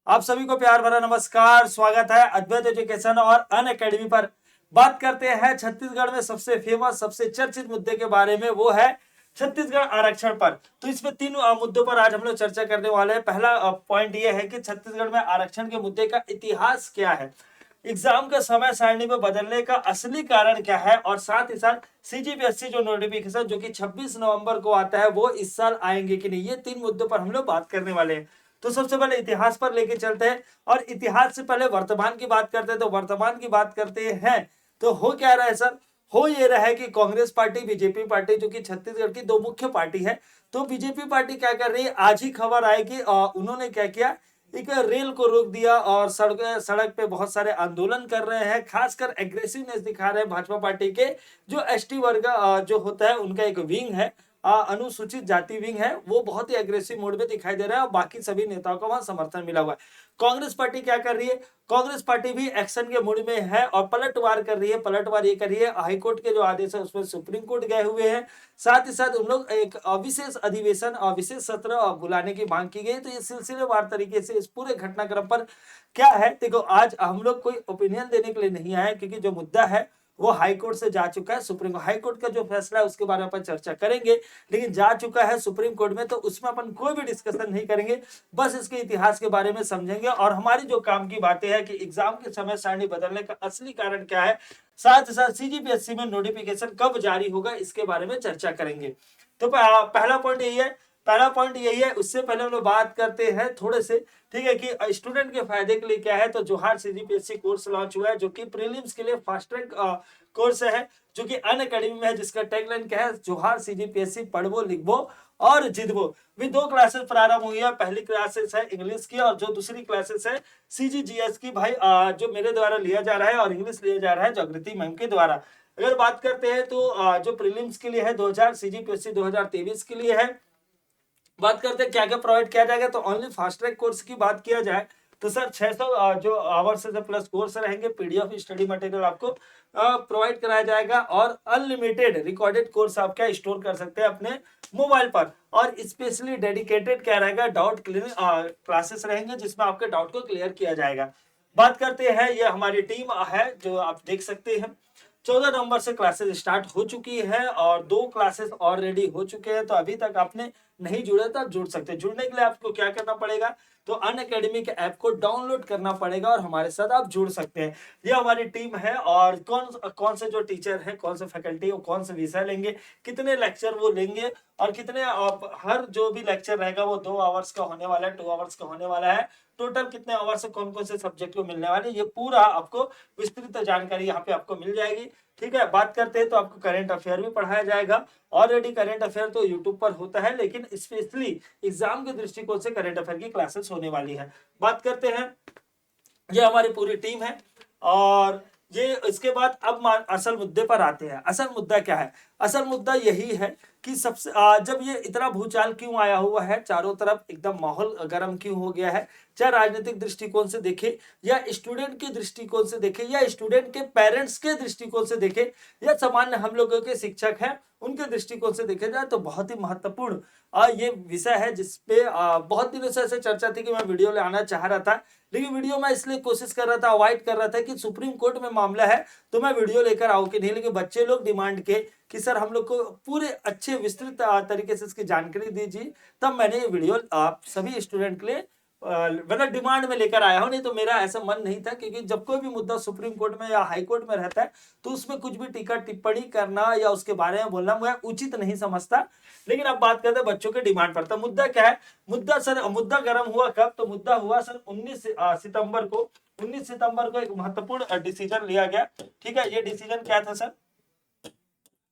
आप सभी को प्यार भरा नमस्कार। स्वागत है अद्वैत एजुकेशन और अनअकैडमी पर। बात करते हैं छत्तीसगढ़ में सबसे फेमस सबसे चर्चित मुद्दे के बारे में, वो है छत्तीसगढ़ आरक्षण पर। तो इसमें तीन मुद्दों पर आज हम लोग चर्चा करने वाले हैं। पहला पॉइंट ये है कि छत्तीसगढ़ में आरक्षण के मुद्दे का इतिहास क्या है, एग्जाम का समय सारणी में बदलने का असली कारण क्या है, और साथ ही साथ सीजीपीएससी जो नोटिफिकेशन जो कि 26 नवंबर को आता है वो इस साल आएंगे कि नहीं। ये तीन मुद्दों पर हम लोग बात करने वाले हैं। तो सबसे पहले इतिहास पर लेके चलते हैं, और इतिहास से पहले वर्तमान की बात करते हैं। तो वर्तमान की बात करते हैं तो हो क्या रहा है सर, हो ये रहा है कि कांग्रेस पार्टी बीजेपी पार्टी जो कि छत्तीसगढ़ की दो मुख्य पार्टी है, तो बीजेपी पार्टी क्या कर रही है, आज ही खबर आई कि उन्होंने क्या किया, एक रेल को रोक दिया और सड़क पे बहुत सारे आंदोलन कर रहे हैं। खासकर एग्रेसिवनेस दिखा रहे हैं भाजपा पार्टी के जो एसटी वर्ग जो होता है, उनका एक विंग है, अनुसूचित जाति विंग है, वो बहुत ही एग्रेसिव मोड में दिखाई दे रहा है और बाकी सभी नेताओं का वहां समर्थन मिला हुआ है। कांग्रेस पार्टी क्या कर रही है, कांग्रेस पार्टी भी एक्शन के मूड में है और पलटवार कर रही है। पलटवार ये कर रही है, हाईकोर्ट के जो आदेश है उसमें सुप्रीम कोर्ट गए हुए हैं। साथ ही साथ उन लोग एक विशेष अधिवेशन और विशेष सत्र बुलाने की मांग की गई। तो ये सिलसिलेवार तरीके से इस पूरे घटनाक्रम पर क्या है, देखो आज हम लोग कोई ओपिनियन देने के लिए नहीं आए, क्योंकि जो मुद्दा है वो हाई कोर्ट से जा चुका है। सुप्रीम कोर्ट, हाई कोर्ट का जो फैसला है उसके बारे में अपन चर्चा करेंगे, लेकिन जा चुका है सुप्रीम कोर्ट में, तो उसमें अपन कोई भी डिस्कशन नहीं करेंगे। बस इसके इतिहास के बारे में समझेंगे और हमारी जो काम की बातें हैं कि एग्जाम के समय सारणी बदलने का असली कारण क्या है, साथ ही साथ सीजीपीएससी में नोटिफिकेशन कब जारी होगा, इसके बारे में चर्चा करेंगे। तो पहला पॉइंट यही है, पहला पॉइंट यही है। उससे पहले हम लोग बात करते हैं थोड़े से, ठीक है, कि स्टूडेंट के फायदे के लिए क्या है। तो जोहार सीजीपीएससी कोर्स लॉन्च हुआ है, जो कि प्रीलिम्स के लिए फास्ट ट्रैक कोर्स है, जो कि अनअकैडमी में है, जिसका टैगलाइन क्या है, जोहार सीजीपीएससी पढ़वो लिखबो और जितबो। भी दो क्लासेस प्रारंभ हुई है। पहली क्लासेस है इंग्लिश की, और जो दूसरी क्लासेस है सीजीजीएस की, भाई जो मेरे द्वारा लिया जा रहा है, और इंग्लिश लिया जा रहा है जागृति मैम के द्वारा। अगर बात करते हैं तो जो प्रीलिम्स के लिए है 2000, सीजीपीएससी 2023 के लिए है। बात करते हैं क्या क्या प्रोवाइड किया जाएगा, तो ओनली फास्ट ट्रैक कोर्स की बात किया जाए तो सर 600 जो आवर्स से प्लस कोर्स रहेंगे, पीडीएफ स्टडी मटेरियल आपको प्रोवाइड कराया जाएगा, और अनलिमिटेड रिकॉर्डेड कोर्स आप क्या स्टोर कर सकते हैं अपने मोबाइल पर। और स्पेशली डेडिकेटेड क्या रहेगा, डाउट क्लियरिंग क्लासेस रहेंगे, जिसमें आपके डाउट को क्लियर किया जाएगा। बात करते हैं, ये हमारी टीम है जो आप देख सकते हैं। 14 नवंबर से क्लासेस स्टार्ट हो चुकी है और 2 क्लासेस ऑलरेडी हो चुके हैं। तो अभी तक आपने नहीं जुड़े तो आप जुड़ सकते हैं। जुड़ने के लिए आपको क्या करना पड़ेगा, तो अनअकैडमी के ऐप को डाउनलोड करना पड़ेगा और हमारे साथ आप जुड़ सकते हैं। ये हमारी टीम है, और कौन कौन से जो टीचर है, कौन से फैकल्टी, वो कौन से विषय लेंगे, कितने लेक्चर वो लेंगे, और कितने हर जो भी लेक्चर रहेगा वो 2 आवर्स का होने वाला है, 2 आवर्स का होने वाला है। टोटल कितने आवर्स से कौन कौन से सब्जेक्ट को मिलने वाले, ये पूरा आपको विस्तृत जानकारी यहाँ पे आपको मिल जाएगी। ठीक है, बात करते हैं तो आपको करंट अफेयर भी पढ़ाया जाएगा। ऑलरेडी करंट अफेयर तो यूट्यूब पर होता है, लेकिन स्पेशली एग्जाम के दृष्टिकोण से करंट अफेयर की क्लासेस होने वाली है। बात करते हैं, ये हमारी पूरी टीम है। और ये इसके बाद अब असल मुद्दे पर आते हैं। असल मुद्दा क्या है, असल मुद्दा यही है कि सबसे जब ये इतना भूचाल क्यों आया हुआ है, चारों तरफ एकदम माहौल गर्म क्यों हो गया है, चाहे राजनीतिक दृष्टिकोण से देखे, या स्टूडेंट के दृष्टिकोण से देखे, या स्टूडेंट के पेरेंट्स के दृष्टिकोण से देखे, या सामान्य हम लोगों के शिक्षक हैं उनके दृष्टिकोण से देखे जाए, तो बहुत ही महत्वपूर्ण ये विषय है, जिसपे बहुत दिनों से ऐसे चर्चा थी कि मैं वीडियो लाना चाह रहा था, लेकिन वीडियो मैं इसलिए कोशिश कर रहा था, अवॉइड कर रहा था कि सुप्रीम कोर्ट में मामला है तो मैं वीडियो लेकर आऊं कि नहीं। लेकिन बच्चे लोग डिमांड के कि सर हम लोग को पूरे अच्छे विस्तृत तरीके से इसकी जानकारी दीजिए, तब मैंने ये वीडियो आप सभी स्टूडेंट के लिए मतलब डिमांड में लेकर आया हूं। नहीं तो मेरा ऐसा मन नहीं था, क्योंकि जब कोई भी मुद्दा सुप्रीम कोर्ट में या हाई कोर्ट में रहता है तो उसमें कुछ भी टीका टिप्पणी करना या उसके बारे में बोलना मैं उचित नहीं समझता। लेकिन अब बात करते हैं बच्चों के डिमांड पर। तो मुद्दा क्या है, मुद्दा सर, मुद्दा गर्म हुआ कब, तो मुद्दा हुआ सर 19 सितंबर को। 19 सितंबर को एक महत्वपूर्ण डिसीजन लिया गया। ठीक है, ये डिसीजन क्या था सर,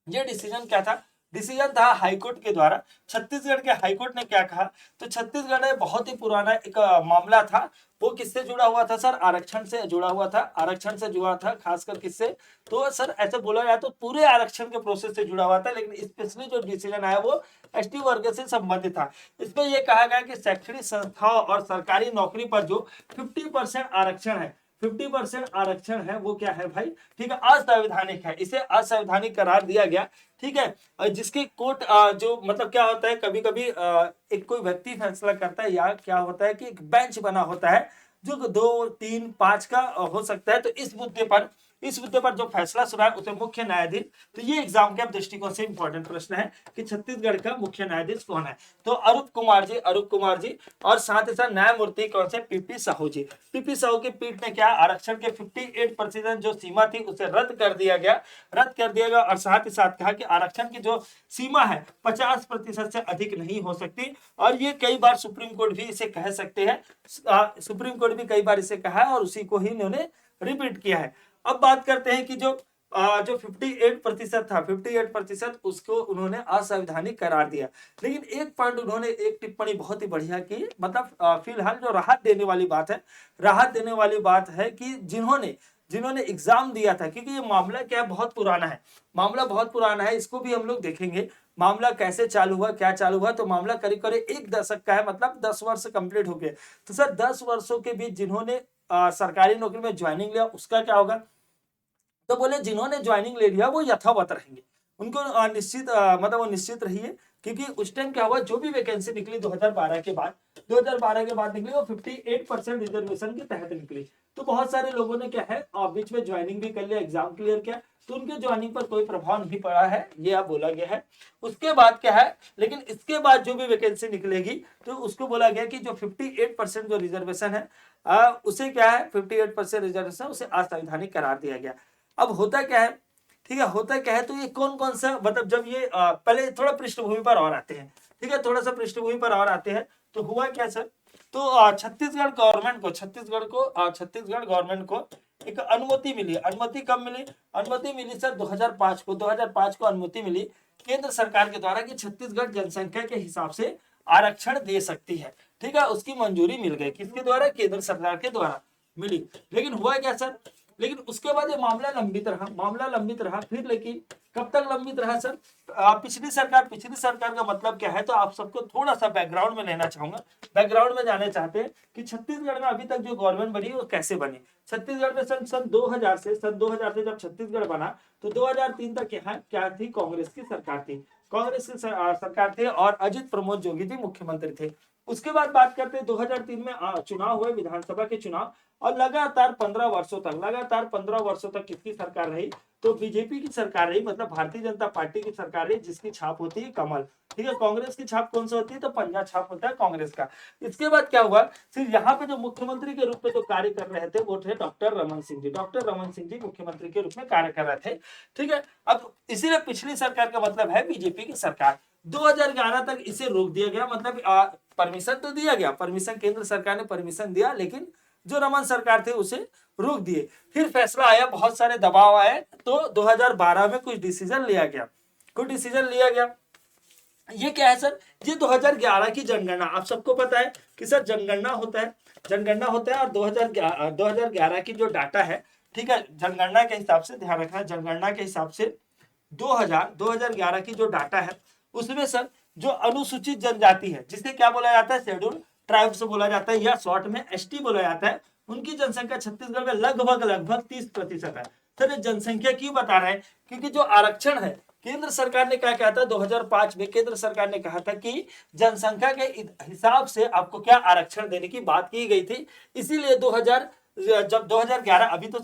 ये डिसीजन क्या था, डिसीजन था हाईकोर्ट के द्वारा। छत्तीसगढ़ के हाईकोर्ट ने क्या कहा, तो छत्तीसगढ़ में बहुत ही पुराना एक मामला था, वो किससे जुड़ा हुआ था सर, आरक्षण से जुड़ा हुआ था। आरक्षण से जुड़ा था, खासकर किससे, तो सर ऐसे बोला जाए तो पूरे आरक्षण के प्रोसेस से जुड़ा हुआ था, लेकिन स्पेशली जो डिसीजन आया वो एसटी वर्ग से संबंधित था। इसमें यह कहा गया कि शैक्षणिक संस्थाओं और सरकारी नौकरी पर जो 50% आरक्षण है, 50% आरक्षण है, वो क्या है भाई, ठीक है, असंवैधानिक है। इसे असंवैधानिक करार दिया गया। ठीक है, जिसके कोर्ट जो मतलब क्या होता है, कभी कभी एक कोई व्यक्ति फैसला करता है, या क्या होता है कि एक बेंच बना होता है जो 2, 3, 5 का हो सकता है। तो इस मुद्दे पर जो फैसला सुनाए उसे मुख्य न्यायाधीश। तो ये एग्जाम के दृष्टिकोण से इंपॉर्टेंट प्रश्न है कि छत्तीसगढ़ का मुख्य न्यायाधीश कौन है। तो अरूप कुमार जी और साथ ही साथ न्यायमूर्ति कौन से, पीपी साहू जी। पीपी साहू की पीठ ने क्या, आरक्षण के 58% जो सीमा थी उसे रद्द कर दिया गया और साथ ही साथ कहा कि आरक्षण की जो सीमा है 50% से अधिक नहीं हो सकती। और ये कई बार सुप्रीम कोर्ट भी इसे कह सकते हैं, सुप्रीम कोर्ट भी कई बार इसे कहा है और उसी को ही इन्होंने रिपीट किया है। अब बात करते हैं कि जो 58% था, 58% उसको उन्होंने असंवैधानिक करार दिया। लेकिन एक पॉइंट उन्होंने, एक टिप्पणी बहुत ही बढ़िया की, मतलब फिलहाल जो राहत देने वाली बात है कि जिन्होंने एग्जाम दिया था, क्योंकि ये मामला क्या है, बहुत पुराना है, इसको भी हम लोग देखेंगे मामला कैसे चालू हुआ, क्या चालू हुआ। तो मामला करीब करीब 1 दशक का है, मतलब 10 वर्ष कंप्लीट हो गए। तो सर 10 वर्षों के बीच जिन्होंने सरकारी नौकरी में ज्वाइनिंग लिया उसका क्या होगा। तो बोले जिन्होंने ज्वाइनिंग ले लिया वो यथावत रहेंगे, उनको मतलब वो निश्चित रहिए, क्योंकि उस टाइम क्या हुआ, जो भी वैकेंसी निकली 2012 के बाद निकली वो 58% रिजर्वेशन के तहत निकली। तो बहुत सारे लोगों ने क्या है बीच में ज्वाइनिंग भी कर लिया, एग्जाम क्लियर किया, तो उनके ज्वाइनिंग पर कोई प्रभाव नहीं पड़ा है, ये आप बोला गया है। उसके बाद क्या है, लेकिन इसके बाद जो भी वैकेंसी निकलेगी तो उसको बोला गया कि जो 58% जो रिजर्वेशन है उसे क्या है, 58% रिजर्वेशन उसे असंवैधानिक करार दिया गया। अब होता क्या है, ठीक है, होता क्या है, तो ये कौन कौन सा, मतलब जब ये पहले थोड़ा पृष्ठभूमि पर और आते हैं, ठीक है, थोड़ा सा पृष्ठभूमि पर और आते हैं। तो हुआ क्या सर, तो छत्तीसगढ़ गवर्नमेंट को एक अनुमति मिली। अनुमति कब मिली, अनुमति मिली सर 2005 को अनुमति मिली केंद्र सरकार के द्वारा कि छत्तीसगढ़ जनसंख्या के हिसाब से आरक्षण दे सकती है, ठीक है, उसकी मंजूरी मिल गई, किसके द्वारा, केंद्र सरकार के द्वारा मिली। लेकिन हुआ क्या सर, लेकिन उसके बाद ये मामला लंबित रहा फिर, लेकिन कब तक लंबित रहा सर, पिछली सरकार का मतलब क्या है, तो आप सबको थोड़ा सा बैकग्राउंड में लेना चाहूंगा। बैकग्राउंड में जाने चाहते हैं कि छत्तीसगढ़ में अभी तक जो गवर्नमेंट बनी वो कैसे बनी। छत्तीसगढ़ में सन 2000 से जब छत्तीसगढ़ बना तो 2003 तक यहाँ क्या थी, कांग्रेस की सरकार थी और अजित प्रमोद जोगी जी मुख्यमंत्री थे। उसके बाद बात करते हैं 2003 में चुनाव हुए, विधानसभा के चुनाव, और लगातार 15 वर्षों तक किसकी सरकार रही, तो बीजेपी की सरकार रही, मतलब भारतीय जनता पार्टी की सरकार रही, जिसकी छाप होती है कमल, ठीक है। कांग्रेस की छाप कौन सा होती है, तो पंजा छाप होता है कांग्रेस का। इसके बाद क्या हुआ, फिर यहाँ पे जो मुख्यमंत्री के रूप में जो कार्य कर रहे थे वो थे डॉक्टर रमन सिंह जी मुख्यमंत्री के रूप में कार्य कर रहे थे, ठीक है। अब इसीलिए पिछली सरकार का मतलब है बीजेपी की सरकार। 2011 तक इसे रोक दिया गया, मतलब परमिशन तो दिया गया, परमिशन केंद्र सरकार ने परमिशन दिया, लेकिन जो रमन सरकार थे उसे रोक दिए। फिर फैसला आया, बहुत सारे दबाव आए, तो 2012 में कुछ डिसीजन लिया गया। ये क्या है सर, ये 2011 की जनगणना, आप सबको पता है कि सर जनगणना होता है और 2011 की जो डाटा है, ठीक है, जनगणना के हिसाब से ध्यान रखना, जनगणना के हिसाब से 2011 की जो डाटा है उसमें सर जो अनुसूचित जनजाति है, जिसे क्या बोला जाता है, शेड्यूल ट्राइब्स बोला जाता है, या शॉर्ट में एसटी बोला जाता है, उनकी जनसंख्या छत्तीसगढ़ में लगभग 30% है। सर ये जनसंख्या क्यों बता रहे हैं, क्योंकि जो आरक्षण है, केंद्र सरकार ने क्या कहा था, 2005 में केंद्र सरकार ने कहा था कि जनसंख्या के हिसाब से आपको क्या आरक्षण देने की बात की गई थी। इसीलिए 2011, अभी तो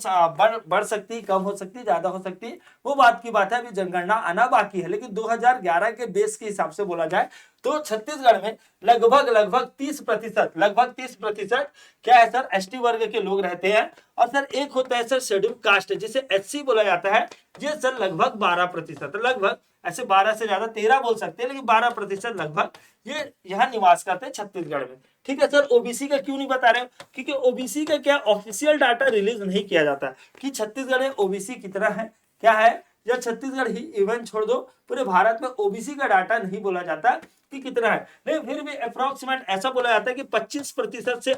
बढ़ सकती, कम हो सकती, ज्यादा हो सकती, वो बात की बात है, अभी जनगणना आना बाकी है। लेकिन 2011 के बेस के हिसाब से बोला जाए तो छत्तीसगढ़ में लगभग 30% क्या है सर, एसटी वर्ग के लोग रहते हैं। और सर एक होता है सर शेड्यूल कास्ट, जिसे एचसी बोला जाता है, ये सर लगभग 12%, लगभग ऐसे 12 से ज्यादा 13 बोल सकते हैं, लेकिन 12% लगभग ये यहाँ निवास करते हैं छत्तीसगढ़ में, ठीक है। सर ओबीसी का क्यों नहीं बता रहे, क्योंकि ओबीसी का क्या ऑफिशियल डाटा रिलीज नहीं किया जाता कि छत्तीसगढ़ में ओबीसी कितना है, क्या है, या छत्तीसगढ़ ही इवन छोड़ दो, पूरे भारत में ओबीसी का डाटा नहीं बोला जाता कि कितना है। नहीं, फिर भी अप्रोक्सीमेट ऐसा बोला जाता है कि 25% से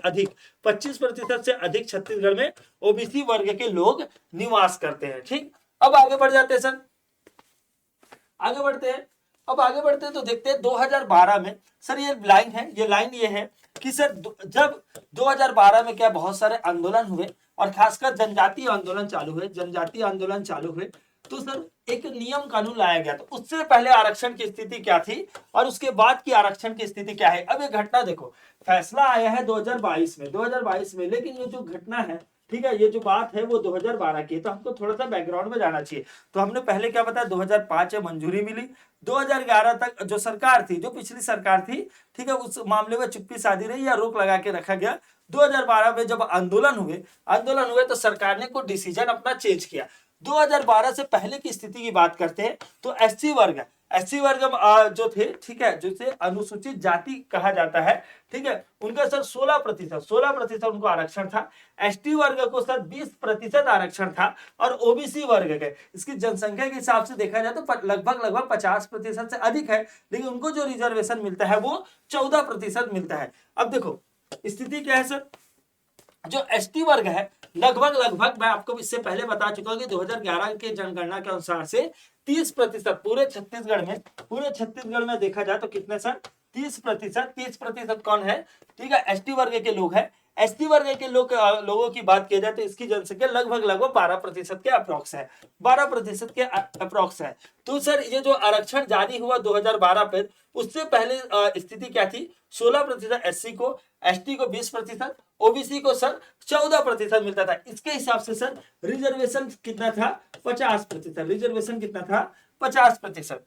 अधिक छत्तीसगढ़ में ओबीसी वर्ग के लोग निवास करते हैं, ठीक। अब आगे बढ़ जाते हैं सर, आगे बढ़ते हैं तो देखते हैं 2012 में सर ये लाइन ये है कि सर जब 2012 में क्या बहुत सारे आंदोलन हुए और खासकर जनजातीय आंदोलन चालू हुए, तो सर एक नियम कानून लाया गया, तो उससे पहले आरक्षण की स्थिति क्या थी और उसके बाद की आरक्षण की स्थिति क्या है। अब ये घटना देखो, फैसला आया है 2022 में, 2022 में, लेकिन ये जो घटना है, ठीक है, ये जो बात है वो 2012 की है। तो हमको थोड़ा सा बैकग्राउंड में जाना चाहिए। तो हमने पहले क्या बताया, 2005 में मंजूरी मिली, 2011 तक जो सरकार थी, जो पिछली सरकार थी, ठीक है, उस मामले में चुप्पी साधी रही या रोक लगा के रखा गया। 2012 में जब आंदोलन हुए तो सरकार ने कोई डिसीजन अपना चेंज किया। 2012 से पहले की स्थिति की बात करते हैं तो एससी वर्ग जो थे, ठीक है, जिसे अनुसूचित जाति कहा जाता है, ठीक है, उनका सर 16% उनको आरक्षण था। एसटी वर्ग को सर 20% आरक्षण था। और ओबीसी वर्ग के, इसकी जनसंख्या के हिसाब से देखा जाए तो लगभग 50% से अधिक है, लेकिन उनको जो रिजर्वेशन मिलता है वो 14% मिलता है। अब देखो स्थिति क्या है सर, जो एसटी वर्ग है लगभग मैं आपको इससे पहले बता चुका हूं कि 2011 के जनगणना के अनुसार से 30% पूरे छत्तीसगढ़ में देखा जाए तो कितने सर, 30% कौन है, ठीक है, एसटी वर्ग के लोग हैं। एसटी वर्ग के लोगों की बात की जाए तो इसकी जनसंख्या लगभग 12% के अप्रोक्स है, 12% के अप्रोक्स है। तो सर ये जो आरक्षण जारी हुआ 2012 पे, उससे पहले स्थिति क्या थी, 16% एससी को, एसटी को 20%, ओबीसी को सर 14% मिलता था। इसके हिसाब से सर रिजर्वेशन कितना था, 50%। रिजर्वेशन कितना था, 50%।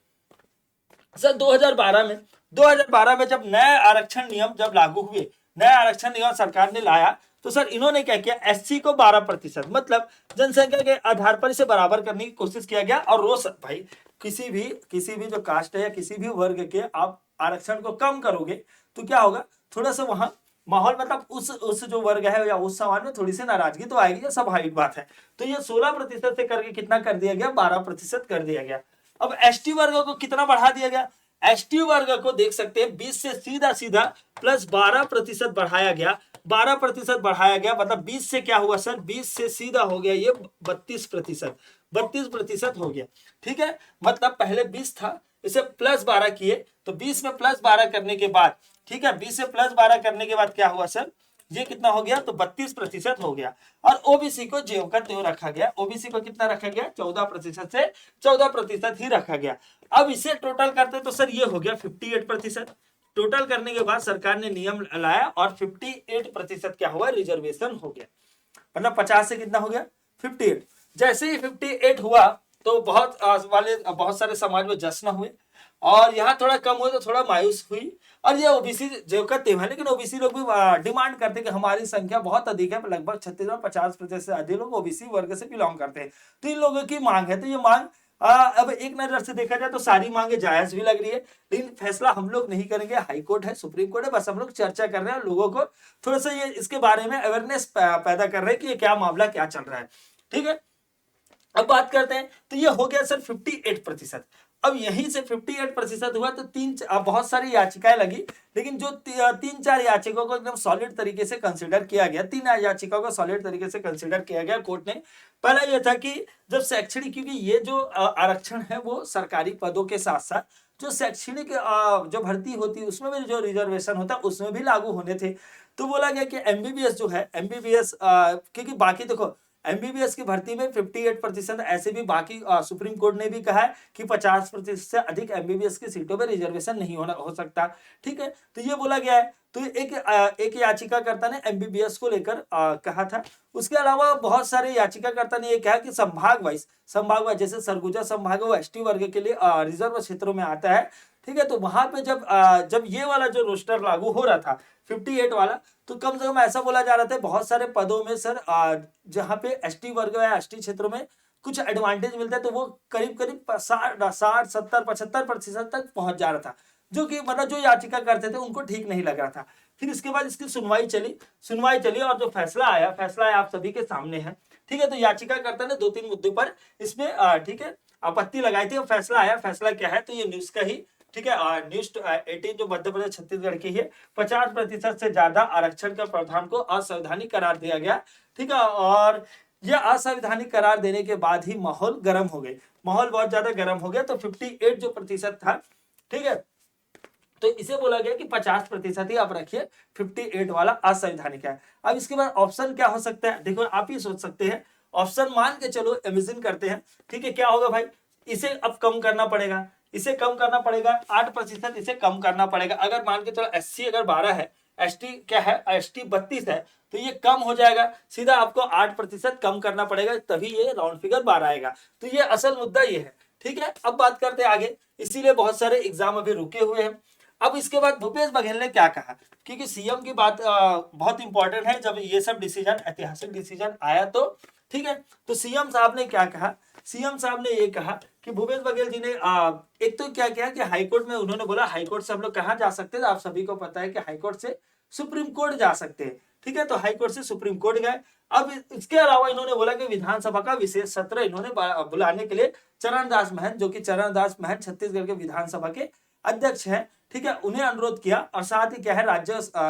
सर 2012 में जब नए आरक्षण नियम जब लागू हुए, नया आरक्षण नियम सरकार ने लाया, तो सर इन्होंने क्या किया, एससी को 12%, मतलब जनसंख्या के आधार पर इसे बराबर करने की कोशिश किया गया। और रोज भाई किसी भी जो कास्ट है या किसी भी वर्ग के आप आरक्षण को कम करोगे तो क्या होगा, थोड़ा सा वहां माहौल, मतलब उस जो वर्ग है या उस समाज में थोड़ी सी नाराजगी तो आएगी, ये स्वाभाविक बात है। तो ये 16% से करके कितना कर दिया गया, 12% कर दिया गया। अब एसटी वर्ग को कितना बढ़ा दिया गया, एसटी वर्ग को देख सकते हैं 20 से सीधा प्लस 12% बढ़ाया गया, 12% बढ़ाया गया, मतलब 20 से क्या हुआ सर, 20 से सीधा हो गया ये 32% हो गया, ठीक है। मतलब पहले 20 था, इसे प्लस 12 किए, तो 20 में प्लस 12 करने के बाद, ठीक है, 20 से प्लस 12 करने के बाद क्या हुआ सर, ये कितना हो गया, तो 32% हो गया। और ओबीसी को ज्यों का त्यों रखा गया, ओबीसी को कितना रखा गया, 14% से 14% ही रखा गया। अब इसे टोटल करते तो सर ये हो गया 58%। टोटल करने के बाद सरकार ने नियम लाया और 58% क्या हुआ, रिजर्वेशन हो गया। मतलब 50 से कितना हो गया, 58। जैसे ही 58 हुआ तो बहुत सारे समाज में जश्न हुए, और यहाँ थोड़ा कम हुए तो थोड़ा मायूस हुई। और ये ओबीसी जो का त्योहार है, लेकिन ओबीसी लोग भी डिमांड करते हैं कि हमारी संख्या बहुत अधिक है, लगभग 36-50% से अधिक लोग ओबीसी वर्ग से बिलोंग करते हैं। तो इन लोगों की मांग है, तो ये मांग अब एक नजर से देखा जाए तो सारी मांगे जायज भी लग रही है, लेकिन फैसला हम लोग नहीं करेंगे, हाई कोर्ट है, सुप्रीम कोर्ट है, बस हम लोग चर्चा कर रहे हैं, लोगों को थोड़ा सा ये इसके बारे में अवेयरनेस पैदा कर रहे हैं कि ये क्या मामला क्या चल रहा है, ठीक है। अब बात करते हैं, तो ये हो गया सर 58%। अब यहीं से 58% हुआ तो बहुत सारी याचिकाएं लगी, लेकिन जो 3-4 याचिकाओं को एकदम सॉलिड तरीके से कंसिडर किया गया, 3 याचिकाओं को सॉलिड तरीके से कंसिडर किया गया कोर्ट ने। पहला यह था कि जब शैक्षणिक, क्योंकि ये जो आरक्षण है वो सरकारी पदों के साथ साथ जो शैक्षणिक जो भर्ती होती है उसमें भी जो रिजर्वेशन होता है उसमें भी लागू होने थे। तो बोला गया कि एमबीबीएस जो है, एमबीबीएस क्योंकि बाकी देखो एमबीबीएस की भर्ती में 58%, ऐसे भी बाकी सुप्रीम कोर्ट ने भी कहा है कि 50% से अधिक एमबीबीएस की सीटों पर रिजर्वेशन नहीं हो सकता, ठीक है। तो ये बोला गया है। तो एक याचिकाकर्ता ने एमबीबीएस को लेकर कहा था। उसके अलावा बहुत सारे याचिकाकर्ता ने ये कहा कि संभाग वाइज, जैसे सरगुजा संभाग है वो एसटी वर्ग के लिए रिजर्व क्षेत्रों में आता है, ठीक है। तो वहां पे जब ये वाला जो रोस्टर लागू हो रहा था 58 वाला, तो कम से कम ऐसा बोला जा रहा था बहुत सारे पदों में सर जहां पे एसटी वर्ग या एसटी क्षेत्रों में कुछ एडवांटेज मिलता है, तो वो करीब 60, 70, 75% तक पहुंच जा रहा था, जो कि मतलब जो याचिका करते थे उनको ठीक नहीं लग रहा था। फिर इसके बाद इसकी सुनवाई चली और जो फैसला आया आप सभी के सामने है, ठीक है। तो याचिकाकर्ता ने 2-3 मुद्दों पर इसमें ठीक है आपत्ति लगाई थी और फैसला आया। फैसला क्या है, तो ये न्यूज का ही, ठीक है, न्यूज 18 जो मध्य प्रदेश छत्तीसगढ़ की है, 50% से ज्यादा आरक्षण का प्रावधान को असंवैधानिक करार दिया गया, ठीक है। और यह असंवैधानिक करार देने के बाद ही माहौल गर्म हो गए, माहौल बहुत ज्यादा गर्म हो गया। तो 58 जो प्रतिशत था, ठीक है, तो इसे बोला गया कि 50% ही आप रखिए, 58 वाला असंवैधानिक है। अब इसके बाद ऑप्शन क्या हो सकता है, देखो आप ही सोच सकते हैं ऑप्शन मान के चलो, इमेजिन करते हैं, ठीक है, क्या होगा भाई, इसे अब कम करना पड़ेगा, इसे कम करना पड़ेगा 8%, इसे कम करना पड़ेगा। अगर मान के चलो एससी अगर 12 है, एसटी क्या है, एसटी 32 है, तो ये कम हो जाएगा, सीधा आपको 8% कम करना पड़ेगा, तभी ये राउंड फिगर 12 आएगा। तो ये असल मुद्दा ये है, ठीक है। अब बात करते हैं आगे, इसीलिए बहुत सारे एग्जाम अभी रुके हुए हैं। अब इसके बाद भूपेश बघेल ने क्या कहा, क्योंकि सीएम की बात बहुत इंपॉर्टेंट है, जब ये सब डिसीजन, ऐतिहासिक डिसीजन आया तो, ठीक है, तो सीएम साहब ने क्या कहा, सीएम साहब ने ये कहा कि भूपेश बघेल जी ने एक तो क्या किया कि हाईकोर्ट में उन्होंने बोला, हाईकोर्ट से हम लोग कहाँ जा सकते हैं, आप सभी को पता है कि हाईकोर्ट से सुप्रीम कोर्ट जा सकते हैं, ठीक है, तो हाईकोर्ट से सुप्रीम कोर्ट गए। अब इसके अलावा इन्होंने बोला कि विधानसभा का विशेष सत्र इन्होंने बुलाने के लिए चरणदास महंत, जो कि चरणदास महंत छत्तीसगढ़ के विधानसभा के अध्यक्ष हैं, ठीक है, उन्हें अनुरोध किया। और साथ ही क्या है,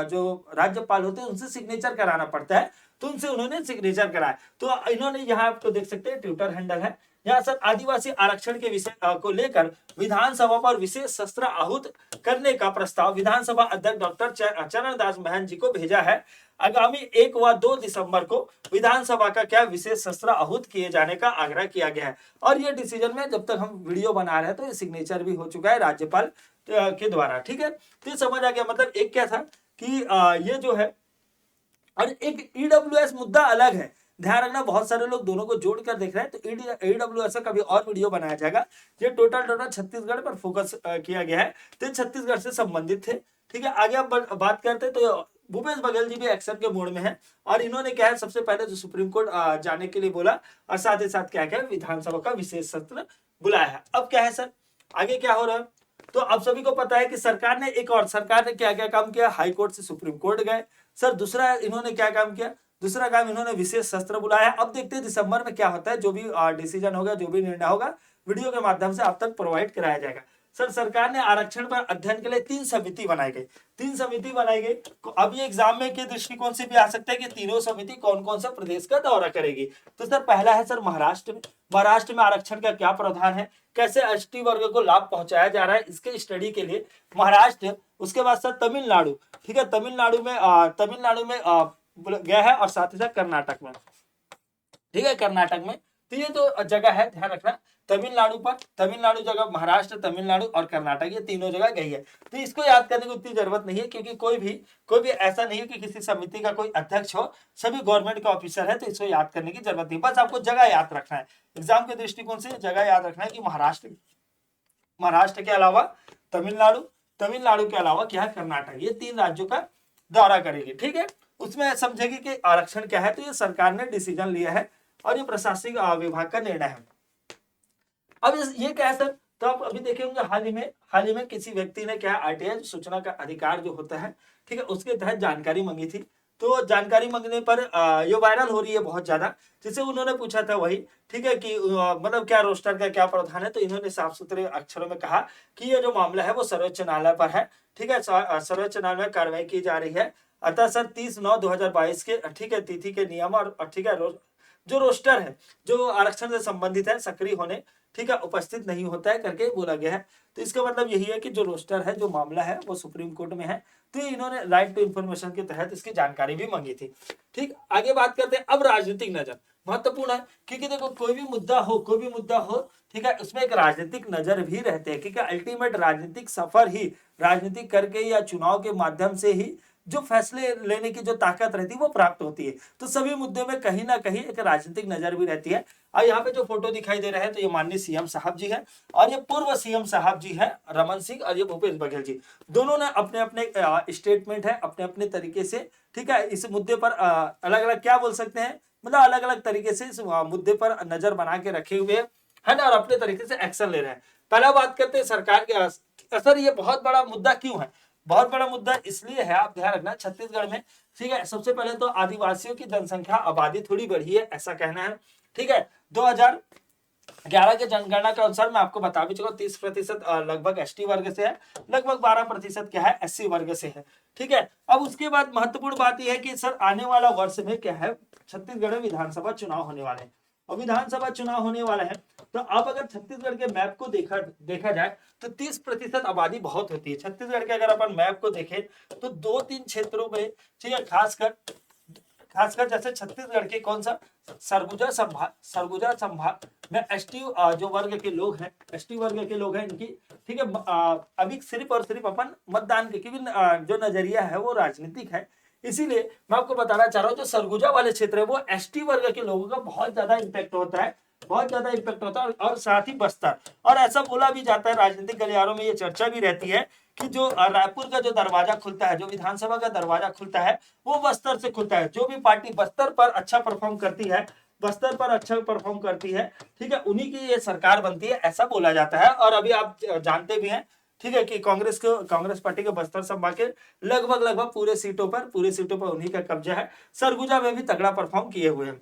जो राज्यपाल होते हैं उनसे सिग्नेचर कराना पड़ता है, तो उनसे उन्होंने सिग्नेचर कराया। तो इन्होंने यहाँ आपको देख सकते हैं, ट्विटर हैंडल है यहाँ सर, आदिवासी आरक्षण के विषय को लेकर विधानसभा पर विशेष सत्र आहूत करने का प्रस्ताव विधानसभा अध्यक्ष डॉक्टर चरणदास महंत जी को भेजा है। आगामी 1 व 2 दिसंबर को विधानसभा का क्या विशेष सत्र आहूत किए जाने का आग्रह किया गया है। और ये डिसीजन में जब तक हम वीडियो बना रहे हैं तो ये सिग्नेचर भी हो चुका है राज्यपाल के द्वारा, ठीक है। तो ये समझ आ गया, मतलब एक क्या था कि ये जो है, और एक ईडब्ल्यूएस मुद्दा अलग है, ध्यान रखना, बहुत सारे लोग दोनों को जोड़कर देख रहे हैं, तो ईडब्ल्यूएस का कभी और वीडियो बनाया जाएगा। ये टोटल छत्तीसगढ़ पर फोकस किया गया है, तो छत्तीसगढ़ से संबंधित थे, ठीक है। आगे अब बात करते हैं, तो भूपेश बघेल जी भी एक्शन के मोड में है, और इन्होंने क्या है, सबसे पहले जो सुप्रीम कोर्ट जाने के लिए बोला, और साथ ही साथ क्या क्या विधानसभा का विशेष सत्र बुलाया है। अब क्या है सर, आगे क्या हो रहा है, तो आप सभी को पता है कि सरकार ने क्या क्या काम किया, हाई कोर्ट से सुप्रीम कोर्ट गए। सर दूसरा इन्होंने क्या काम किया, दूसरा काम इन्होंने विशेष सत्र बुलाया। अब देखते हैं दिसंबर में क्या होता है, जो भी डिसीजन होगा, जो भी निर्णय होगा, वीडियो के माध्यम से आप तक प्रोवाइड कराया जाएगा। सर सरकार ने आरक्षण पर अध्ययन के लिए 3 समिति बनाई गई, 3 समिति बनाई गई। अब ये एग्जाम में के दृष्टिकोण से भी आ सकता है कि तीनों समिति कौन कौन सा प्रदेश का दौरा करेगी। तो सर पहला है सर महाराष्ट्र में आरक्षण का क्या प्रावधान है, कैसे एसटी वर्ग को लाभ पहुंचाया जा रहा है, इसके स्टडी के लिए महाराष्ट्र। उसके बाद सर तमिलनाडु, ठीक है, तमिलनाडु में गया है, और साथ ही साथ कर्नाटक में, ठीक है, कर्नाटक में। तो ये तो जगह है, ध्यान रखना, तमिलनाडु जगह, महाराष्ट्र, तमिलनाडु और कर्नाटक, ये तीनों जगह गई है। तो इसको याद करने की उतनी जरूरत नहीं है, क्योंकि कोई भी ऐसा नहीं है कि किसी समिति का कोई अध्यक्ष हो, सभी गवर्नमेंट का ऑफिसर है, तो इसको याद करने की जरूरत नहीं, बस आपको जगह याद रखना है। एग्जाम के दृष्टिकोण से जगह याद रखना है कि महाराष्ट्र के अलावा तमिलनाडु के अलावा क्या है, कर्नाटक, ये 3 राज्यों का दौरा करेगी, ठीक है। उसमें समझेगी कि आरक्षण क्या है, तो ये सरकार ने डिसीजन लिया है, और ये प्रशासनिक विभाग का निर्णय है। अब ये क्या है सर, तो आप अभी देखे होंगे हाल ही में किसी व्यक्ति ने क्या, आरटीआई सूचना का अधिकार जो होता है, ठीक है, उसके तहत जानकारी मांगी थी। तो जानकारी मांगने पर ये वायरल हो रही है बहुत ज्यादा, जिसे उन्होंने पूछा था वही, ठीक है, कि मतलब क्या रोस्टर का क्या प्रावधान है। तो इन्होंने साफ सुथरे अक्षरों में कहा कि ये जो मामला है वो सर्वोच्च न्यायालय पर है, ठीक है, सर्वोच्च न्यायालय में कार्रवाई की जा रही है। अतः सर 30/9/2022 के, ठीक है, तिथि के नियम और ठीक है, जो रोस्टर है, जो आरक्षण से संबंधित है, सक्रिय होने, ठीक है, उपस्थित नहीं होता है करके बोला गया है। तो इसका मतलब यही है कि जो रोस्टर है, जो मामला है, वो सुप्रीम कोर्ट में है। तो इन्होंने राइट टू इन्फॉर्मेशन के तहत इसकी जानकारी भी मांगी थी, ठीक। आगे बात करते हैं, अब राजनीतिक नजर महत्वपूर्ण है, क्योंकि देखो कोई भी मुद्दा हो, ठीक है, उसमें एक राजनीतिक नजर भी रहते हैं, क्योंकि अल्टीमेट राजनीतिक सफर ही राजनीतिक करके या चुनाव के माध्यम से ही जो फैसले लेने की जो ताकत रहती है वो प्राप्त होती है। तो सभी मुद्दों में कहीं ना कहीं एक राजनीतिक नजर भी रहती है। और यहाँ पे जो फोटो दिखाई दे रहा है, तो ये माननीय सीएम साहब जी है, और ये पूर्व सीएम साहब जी है, रमन सिंह, और ये भूपेश बघेल जी। दोनों ने अपने अपने स्टेटमेंट है, अपने अपने तरीके से, ठीक है, इस मुद्दे पर अलग अलग क्या बोल सकते हैं, मतलब अलग अलग तरीके से इस मुद्दे पर नजर बना के रखे हुए है ना, और अपने तरीके से एक्शन ले रहे हैं। पहला बात करते हैं सरकार के असर, ये बहुत बड़ा मुद्दा क्यों है, बहुत बड़ा मुद्दा इसलिए है, आप ध्यान रखना, छत्तीसगढ़ में, ठीक है, सबसे पहले तो आदिवासियों की जनसंख्या, आबादी थोड़ी बढ़ी है, ऐसा कहना है, ठीक है। 2011 के जनगणना के अनुसार मैं आपको बता भी चुका, 30% लगभग एसटी वर्ग से है, लगभग 12% क्या है, एससी वर्ग से है, ठीक है। अब उसके बाद महत्वपूर्ण बात यह है कि सर आने वाला वर्ष में क्या है, छत्तीसगढ़ में विधानसभा चुनाव होने वाले हैं, और विधानसभा चुनाव होने वाला है। तो अब अगर छत्तीसगढ़ के मैप को देखा जाए तो 30% आबादी बहुत होती है। छत्तीसगढ़ के अगर अपन मैप को देखें तो 2-3 क्षेत्रों में, ठीक है, खासकर जैसे छत्तीसगढ़ के कौन सा सरगुजा संभाग में एसटी जो वर्ग के लोग हैं, एसटी वर्ग के लोग हैं इनकी, ठीक है, अभी सिर्फ और सिर्फ अपन मतदान के क्योंकि जो नजरिया है वो राजनीतिक है, इसीलिए मैं आपको बताना चाह रहा हूँ जो सरगुजा वाले क्षेत्र है वो एसटी वर्ग के लोगों का बहुत ज्यादा इम्पैक्ट होता है, बहुत ज्यादा इम्पैक्ट होता है। और साथ ही बस्तर, और ऐसा बोला भी जाता है राजनीतिक गलियारों में, ये चर्चा भी रहती है कि जो रायपुर का जो दरवाजा खुलता है, जो विधानसभा का दरवाजा खुलता है वो बस्तर से खुलता है। जो भी पार्टी बस्तर पर अच्छा परफॉर्म करती है, बस्तर पर अच्छा परफॉर्म करती है, ठीक है, उन्हीं की ये सरकार बनती है, ऐसा बोला जाता है। और अभी आप जानते भी हैं, ठीक है, कि कांग्रेस पार्टी के बस्तर संभाग के लगभग पूरे सीटों पर उन्हीं का कब्जा है। सरगुजा में भी तगड़ा परफॉर्म किए हुए हैं।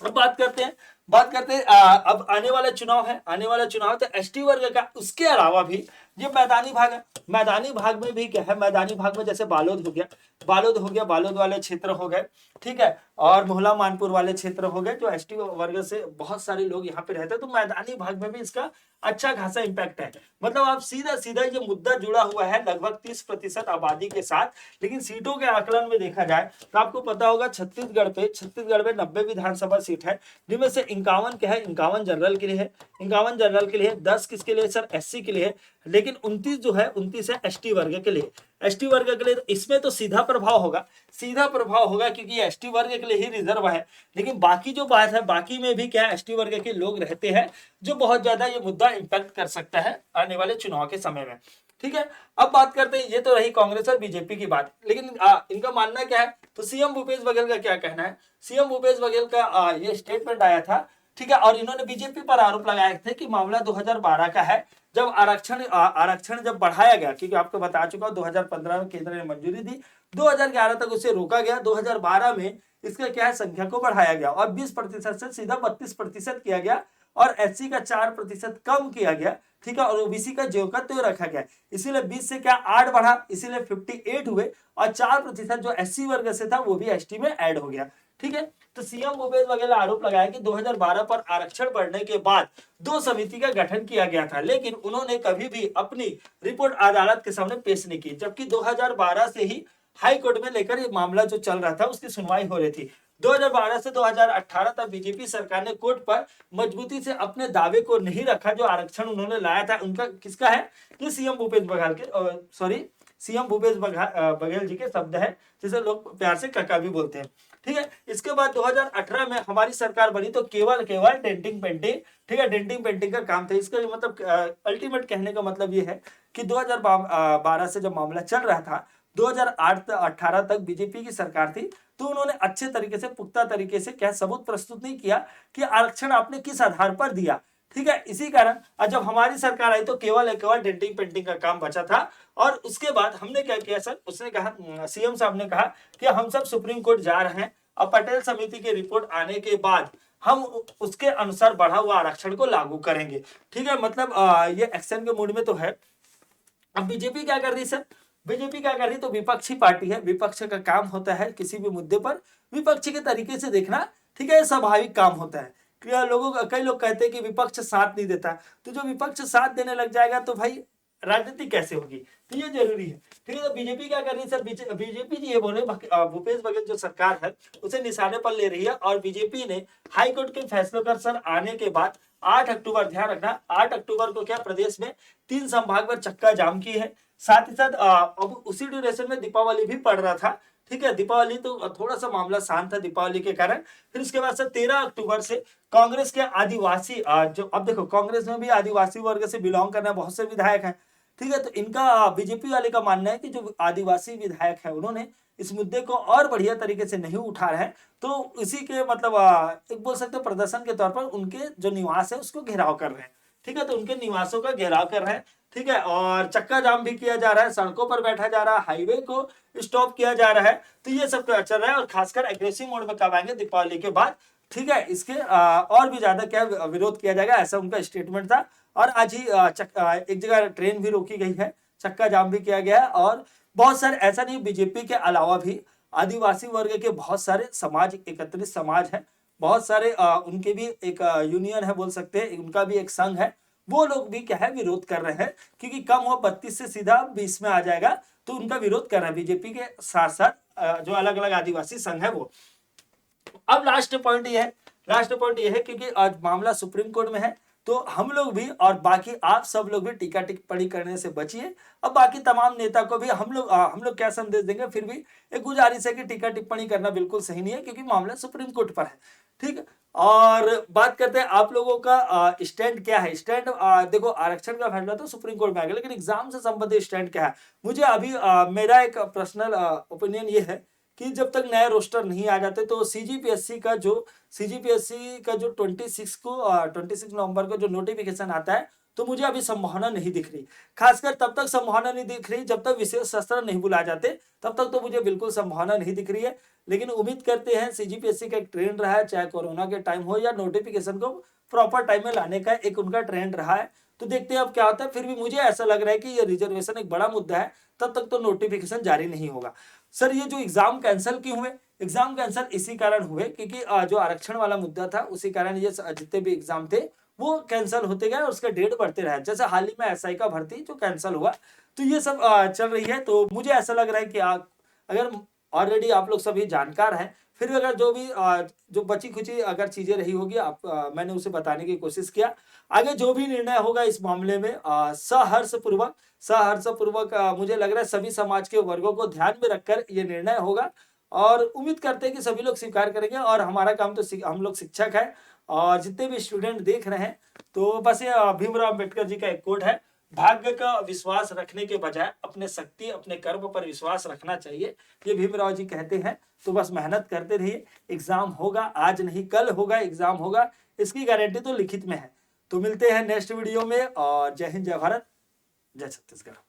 अब बात करते हैं अब आने वाला चुनाव है, आने वाला चुनाव तो एसटी वर्ग का, उसके अलावा भी ये मैदानी भाग है, मैदानी भाग में भी क्या है, मैदानी भाग में जैसे बालोद हो गया, बालोद वाले क्षेत्र हो गए, ठीक है, और मोहला मानपुर वाले क्षेत्र हो गए जो एसटी वर्ग से बहुत सारे लोग यहाँ पे रहते हैं, तो मैदानी भाग में भी इसका अच्छा खासा इम्पैक्ट है। मतलब आप सीधा ये मुद्दा जुड़ा हुआ है लगभग 30% आबादी के साथ। लेकिन सीटों के आकलन में देखा जाए तो आपको पता होगा छत्तीसगढ़ में 90 विधानसभा सीट है, जिनमें से 51 क्या है, 51 जनरल के लिए है, 51 जनरल के लिए, 10 किसके लिए सर, एससी के लिए, लेकिन 29 जो है 29 है एसटी वर्ग के लिए, एसटी वर्ग के लिए। इसमें तो सीधा प्रभाव होगा क्योंकि एसटी वर्ग के लिए ही रिजर्व है। लेकिन बाकी जो बात है, बाकी में भी क्या एसटी वर्ग के लोग रहते हैं जो बहुत ज्यादा ये मुद्दा इंपैक्ट कर सकता है आने वाले चुनाव के समय में, ठीक है। अब बात करते हैं, ये तो रही कांग्रेस और बीजेपी की बात, लेकिन इनका मानना क्या है, तो सीएम भूपेश बघेल का क्या कहना है। सीएम भूपेश बघेल का ये स्टेटमेंट आया था, ठीक है, और इन्होंने बीजेपी पर आरोप लगाए थे कि मामला 2012 का है, जब आरक्षण जब बढ़ाया गया, क्योंकि आपको बता चुका हूं 2015 में केंद्र ने मंजूरी दी, 2011 तक उसे रोका गया, 2012 में इसका क्या है, संख्या को बढ़ाया गया और 20% से सीधा 32% किया गया, और एससी का 4% कम किया गया, ठीक है, और ओबीसी का ज्यों का त्यों रखा गया। इसीलिए 20 से क्या 8 बढ़ा, इसीलिए 58 हुए, और 4% जो एससी वर्ग से था वो भी एसटी में ऐड हो गया, ठीक है। तो सीएम भूपेश बघेल ने आरोप लगाया कि 2012 पर आरक्षण बढ़ने के बाद 2 समिति का गठन किया गया था, लेकिन उन्होंने कभी भी अपनी रिपोर्ट अदालत के सामने पेश नहीं की, जबकि 2012 से ही हाई कोर्ट में लेकर ये मामला जो चल रहा था उसकी सुनवाई हो रही थी। 2012 से 2018 तक बीजेपी सरकार ने कोर्ट पर मजबूती से अपने दावे को नहीं रखा, जो आरक्षण उन्होंने लाया था उनका किसका है, ये सीएम भूपेश बघेल जी के शब्द है, जिसे लोग प्यार से काका भी बोलते हैं, ठीक है। इसके बाद 2018 में हमारी सरकार बनी तो केवल डेंटिंग पेंटिंग, ठीक है, डेंटिंग पेंटिंग का काम था। इसका मतलब अल्टीमेट कहने का मतलब ये है कि 2012 से जब मामला चल रहा था, 2008-18 तक बीजेपी की सरकार थी, तो उन्होंने अच्छे तरीके से, पुख्ता तरीके से क्या सबूत प्रस्तुत नहीं किया कि आरक्षण आपने किस आधार पर दिया, ठीक है। इसी कारण जब हमारी सरकार आई तो केवल डेंटिंग पेंटिंग का काम बचा था। और उसके बाद हमने क्या किया सर, उसने कहा, सीएम साहब ने कहा कि हम सब सुप्रीम कोर्ट जा रहे हैं, और पटेल समिति की रिपोर्ट आने के बाद हम उसके अनुसार बढ़ा हुआ आरक्षण को लागू करेंगे, ठीक है। मतलब ये एक्शन के मूड में तो है। अब बीजेपी क्या कर रही सर, बीजेपी क्या कर रही, तो विपक्षी पार्टी है, विपक्ष का काम होता है किसी भी मुद्दे पर विपक्ष के तरीके से देखना, ठीक है, स्वाभाविक काम होता है। कई लोग कहते हैं कि विपक्ष साथ नहीं देता, तो जो विपक्ष साथ देने लग जाएगा तो भाई राजनीति कैसे होगी, तो ये जरूरी है, ठीक है। तो बीजेपी क्या कर रही है सर, बीजेपी जी ये बोले भूपेश बघेल जो सरकार है उसे निशाने पर ले रही है, और बीजेपी ने हाई कोर्ट के फैसलों का सर आने के बाद 8 अक्टूबर, ध्यान रखना, 8 अक्टूबर को क्या प्रदेश में 3 संभाग पर चक्का जाम की है। साथ ही साथ अब उसी ड्यूरेशन में दीपावली भी पड़ रहा था, ठीक है, दीपावली तो थोड़ा सा मामला शांत था दीपावली के कारण। फिर उसके बाद से 13 अक्टूबर से कांग्रेस के आदिवासी जो, अब देखो कांग्रेस में भी आदिवासी वर्ग से बिलोंग करने बहुत से विधायक हैं, ठीक है, तो इनका बीजेपी वाले का मानना है कि जो आदिवासी विधायक है उन्होंने इस मुद्दे को और बढ़िया तरीके से नहीं उठा रहे हैं, तो इसी के मतलब एक बोल सकते प्रदर्शन के तौर पर उनके जो निवास है उसको घेराव कर रहे हैं, ठीक है, तो उनके निवासों का घेराव कर रहे हैं, ठीक है, और चक्का जाम भी किया जा रहा है, सड़कों पर बैठा जा रहा है, हाईवे को स्टॉप किया जा रहा है, तो ये सब चल रहा है। और खासकर एग्रेसिव मोड में कब आएंगे, दीपावली के बाद, ठीक है, इसके और भी ज्यादा क्या विरोध किया जाएगा, ऐसा उनका स्टेटमेंट था। और आज ही एक जगह ट्रेन भी रोकी गई है, चक्का जाम भी किया गया है, और बहुत सारे, ऐसा नहीं बीजेपी के अलावा भी आदिवासी वर्ग के बहुत सारे समाज, एकत्रित समाज है, बहुत सारे उनके भी एक यूनियन है बोल सकते हैं, उनका भी एक संघ है, वो लोग भी क्या है विरोध कर रहे हैं, क्योंकि कम हो 32 से सीधा 20 में आ जाएगा, तो उनका विरोध कर रहा है बीजेपी के साथ साथ जो अलग अलग आदिवासी संघ है वो। अब लास्ट पॉइंट ये है क्योंकि आज मामला सुप्रीम कोर्ट में है, तो हम लोग भी और बाकी आप सब लोग भी टीका टिप्पणी करने से बचिए। अब बाकी तमाम नेता को भी हम लोग क्या संदेश देंगे, फिर भी एक गुजारिश है कि टीका टिप्पणी करना बिल्कुल सही नहीं है क्योंकि मामला सुप्रीम कोर्ट पर है। ठीक है, और बात करते हैं आप लोगों का स्टैंड क्या है। स्टैंड देखो, आरक्षण का फैसला तो सुप्रीम कोर्ट में आ गया, लेकिन एग्जाम से संबंधित स्टैंड क्या है। मुझे अभी मेरा एक पर्सनल ओपिनियन ये है कि जब तक नए रोस्टर नहीं आ जाते तो सीजीपीएससी का जो 26 नवंबर को जो नोटिफिकेशन आता है, तो मुझे अभी संभावना नहीं दिख रही। खासकर तब तक संभावना नहीं दिख रही जब तक विशेष सत्र नहीं बुलाए जाते, तब तक तो मुझे बिल्कुल संभावना नहीं दिख रही है। लेकिन उम्मीद करते हैं, सीजीपीएससी का एक ट्रेंड रहा है, चाहे कोरोना के टाइम हो या नोटिफिकेशन को प्रॉपर टाइम में लाने का एक उनका ट्रेंड रहा है, तो देखते हैं अब क्या होता है। फिर भी मुझे ऐसा लग रहा है कि ये रिजर्वेशन एक बड़ा मुद्दा है, तब तक तो नोटिफिकेशन जारी नहीं होगा। सर, ये जो एग्जाम कैंसिल क्यों हुए? एग्जाम कैंसिल इसी कारण हुए क्योंकि जो आरक्षण वाला मुद्दा था, उसी कारण ये जितने भी एग्जाम थे वो कैंसिल होते गए और उसका डेट बढ़ते रहे। जैसे हाल ही में एसआई का भर्ती जो कैंसिल हुआ, तो ये सब चल रही है। तो मुझे ऐसा लग रहा है कि अगर ऑलरेडी आप लोग सभी जानकार हैं, फिर भी अगर जो भी जो बची खुची अगर चीजें रही होगी, मैंने उसे बताने की कोशिश किया। आगे जो भी निर्णय होगा इस मामले में सहर्षपूर्वक मुझे लग रहा है सभी समाज के वर्गों को ध्यान में रखकर ये निर्णय होगा, और उम्मीद करते हैं कि सभी लोग स्वीकार करेंगे। और हमारा काम तो हम लोग शिक्षक है, और जितने भी स्टूडेंट देख रहे हैं, तो बस ये भीमराव अम्बेडकर जी का एक कोट है, भाग्य का विश्वास रखने के बजाय अपने शक्ति अपने कर्म पर विश्वास रखना चाहिए, ये भीमराव जी कहते हैं। तो बस मेहनत करते रहिए, एग्जाम होगा, आज नहीं कल होगा, एग्जाम होगा, इसकी गारंटी तो लिखित में है। तो मिलते हैं नेक्स्ट वीडियो में, और जय हिंद, जय भारत, जय छत्तीसगढ़।